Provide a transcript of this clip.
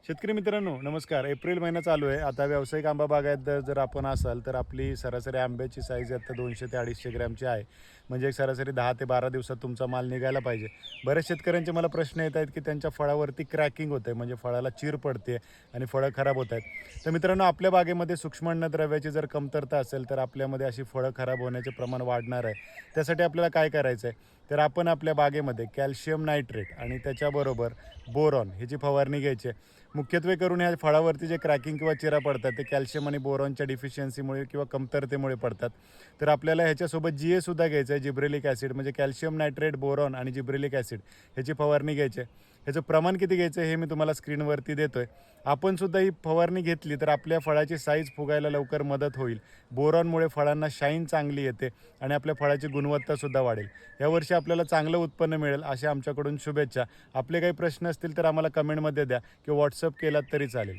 शेतकरी मित्रांनो नमस्कार. एप्रिल महिना चालू आहे. आता व्यावसायिक आंबा बागायत जर आपण असाल तर आपली सरासरी आंब्याची साईज आता 200 ते 250 ग्रॅमची आहे. म्हणजे एक सरासरी 10 ते 12 दिवसात तुमचा माल निघायला पाहिजे. बऱ्याच शेतकऱ्यांचे मला प्रश्न येत आहेत की त्यांच्या फळावरती क्रॅकिंग होते, म्हणजे फळाला चीर पडते आणि फळं खराब होत आहेत. तर मित्रांनो, आपल्या बागेमध्ये सूक्ष्म अन्नद्रव्याची जर कमतरता असेल तर आपल्यामध्ये अशी फळं खराब होण्याचे प्रमाण वाढणार आहे. त्यासाठी आपल्याला काय करायचं आहे, तर आपण आपल्या बागेमध्ये कॅल्शियम नायट्रेट आणि त्याच्याबरोबर बोरॉन ह्याची फवारणी घ्यायची आहे. मुख्यत्वे करून ह्या फळावरती जे क्रॅकिंग किंवा चिरा पडतात ते कॅल्शियम आणि बोरॉनच्या डिफिशियन्सीमुळे किंवा कमतरतेमुळे पडतात. तर आपल्याला ह्याच्यासोबत जीएसुद्धा घ्यायचं आहे, जिब्रेलिक ॲसिड. म्हणजे कॅल्शियम नायट्रेट, बोरॉन आणि जिब्रेलिक ॲसिड ह्याची फवारणी घ्यायची आहे. ह्याचं प्रमाण किती घ्यायचं हे मी तुम्हाला स्क्रीनवरती देतो आहे. आपणसुद्धा ही फवारणी घेतली तर आपल्या फळाची साईज फुगायला लवकर मदत होईल. बोरॉनमुळे फळांना शाईन चांगली येते आणि आपल्या फळाची गुणवत्तासुद्धा वाढेल. यावर्षी आपल्याला चांगलं उत्पन्न मिळेल अशा आमच्याकडून शुभेच्छा. आपले काही प्रश्न असतील तर आम्हाला कमेंटमध्ये द्या किंवा व्हॉट्सअप केलात तरी चालेल.